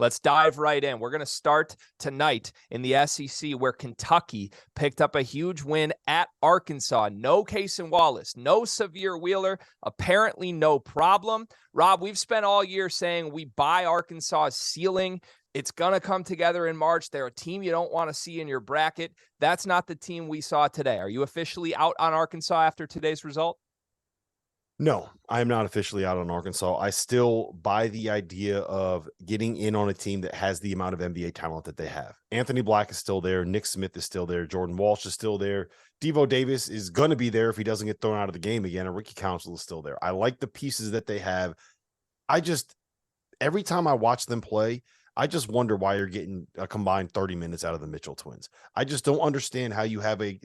Let's dive right in. We're going to start tonight in the SEC, where Kentucky picked up a huge win at Arkansas. No Cason Wallace, no Severe Wheeler, apparently no problem. Rob, we've spent all year saying we buy Arkansas's ceiling. It's going to come together in March. They're a team you don't want to see in your bracket. That's not the team we saw today. Are you officially out on Arkansas after today's result? No, I am not officially out on Arkansas. I still buy the idea of getting in on a team that has the amount of NBA talent that they have. Anthony Black is still there. Nick Smith is still there. Jordan Walsh is still there. Devo Davis is going to be there if he doesn't get thrown out of the game again. And Ricky Council is still there. I like the pieces that they have. Every time I watch them play, I just wonder why you're getting a combined 30 minutes out of the Mitchell twins. I just don't understand how you have a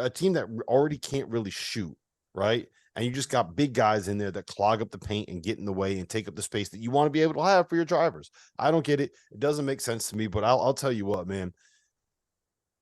team that already can't really shoot, right? And you just got big guys in there that clog up the paint and get in the way and take up the space that you want to be able to have for your drivers. I don't get it. It doesn't make sense to me, but I'll tell you what, man.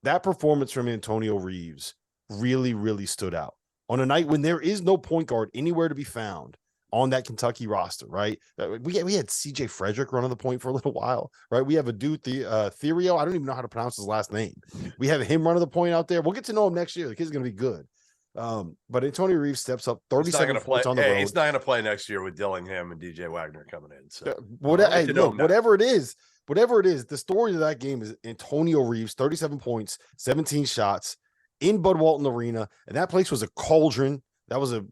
That performance from Antonio Reeves really, really stood out on a night when there is no point guard anywhere to be found on that Kentucky roster, right? We had CJ Frederick running the point for a little while, right? We have a dude, Therio. I don't even know how to pronounce his last name. We have him running the point out there. We'll get to know him next year. The kid's going to be good. But Antonio Reeves steps up 37 points on the road. He's not going to play next year with Dillingham and DJ Wagner coming in. So whatever it is, the story of that game is Antonio Reeves, 37 points, 17 shots in Bud Walton Arena. And that place was a cauldron. That was an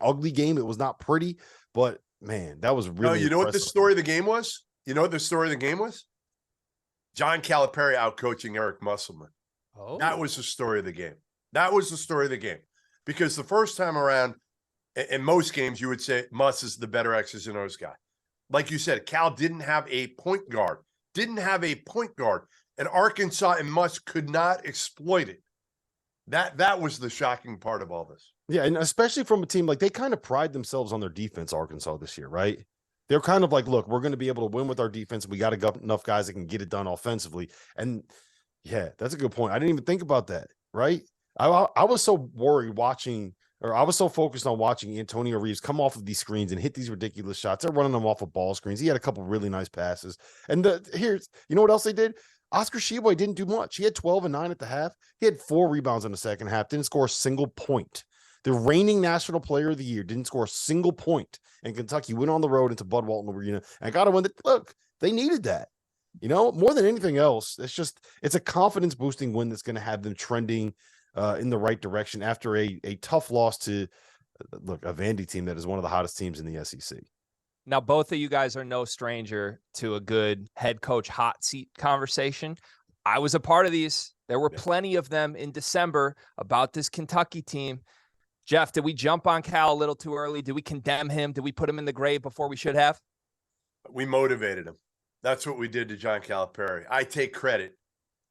ugly game. It was not pretty, but man, that was really you know what the story of the game was? You know what the story of the game was? John Calipari outcoaching Eric Musselman. Oh, that was the story of the game. That was the story of the game, because the first time around, in most games, you would say Muss is the better X's and O's guy. Like you said, Cal didn't have a point guard, and Arkansas and Muss could not exploit it. That was the shocking part of all this. Yeah, and especially from a team like they kind of pride themselves on their defense, Arkansas, this year, right? They're kind of like, look, we're going to be able to win with our defense. We got enough guys that can get it done offensively. And yeah, that's a good point. I didn't even think about that, right? I was so worried I was so focused on watching Antonio Reeves come off of these screens and hit these ridiculous shots. They're running them off of ball screens. He had a couple really nice passes. And you know what else they did? Oscar Tshiebwe didn't do much. He had 12 and 9 at the half. He had 4 rebounds in the second half. Didn't score a single point. The reigning National Player of the Year didn't score a single point. And Kentucky went on the road into Bud Walton Arena and got a win. Look, they needed that. You know, more than anything else, it's a confidence boosting win that's going to have them trending in the right direction after a tough loss to a Vandy team that is one of the hottest teams in the SEC. Now, both of you guys are no stranger to a good head coach hot seat conversation. I was a part of these. There were plenty of them in December about this Kentucky team. Jeff, did we jump on Cal a little too early? Did we condemn him? Did we put him in the grave before we should have? We motivated him. That's what we did to John Calipari. I take credit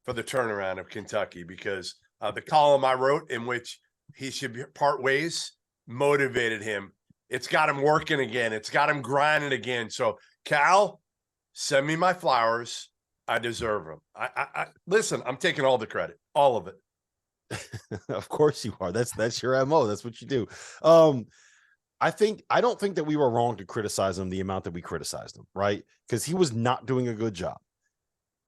for the turnaround of Kentucky, because the column I wrote in which he should part ways motivated him. It's got him working again. It's got him grinding again. So, Cal, send me my flowers. I deserve them. I listen, I'm taking all the credit, all of it. Of course you are. That's your MO. That's what you do. I don't think that we were wrong to criticize him the amount that we criticized him, right? Because he was not doing a good job.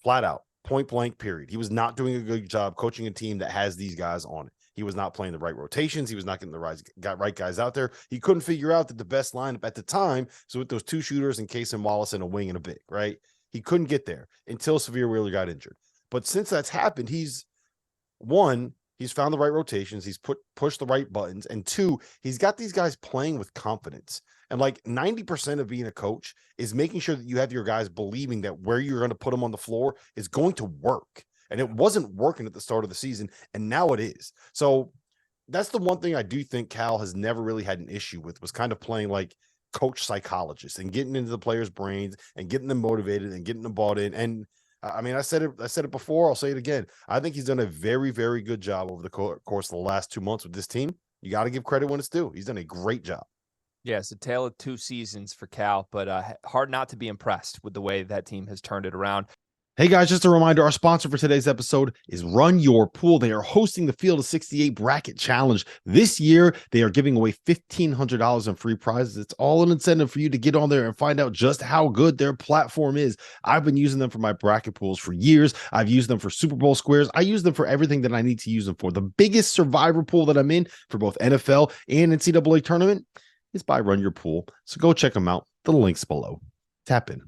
Flat out, point blank, period. He was not doing a good job coaching a team that has these guys on it. He was not playing the right rotations. He was not getting the right guys out there. He couldn't figure out that the best lineup at the time, so with those 2 shooters and Cason Wallace and a wing and a big, right? He couldn't get there until Severe Wheeler got injured. But since that's happened, he's found the right rotations. He's pushed the right buttons. And 2, he's got these guys playing with confidence. And like 90% of being a coach is making sure that you have your guys believing that where you're going to put them on the floor is going to work. And it wasn't working at the start of the season, and now it is. So that's the one thing I do think Cal has never really had an issue with, was kind of playing like coach psychologist and getting into the players' brains and getting them motivated and getting them bought in. And I mean, I said it before, I'll say it again. I think he's done a very, very good job over the course of the last 2 months with this team. You got to give credit when it's due. He's done a great job. Yeah, it's a tale of 2 seasons for Cal, but hard not to be impressed with the way that team has turned it around. Hey guys, just a reminder, our sponsor for today's episode is Run Your Pool. They are hosting the Field of 68 Bracket Challenge. This year, they are giving away $1,500 in free prizes. It's all an incentive for you to get on there and find out just how good their platform is. I've been using them for my bracket pools for years. I've used them for Super Bowl squares. I use them for everything that I need to use them for. The biggest survivor pool that I'm in for both NFL and NCAA tournament is by Run Your Pool. So go check them out. The link's below. Tap in.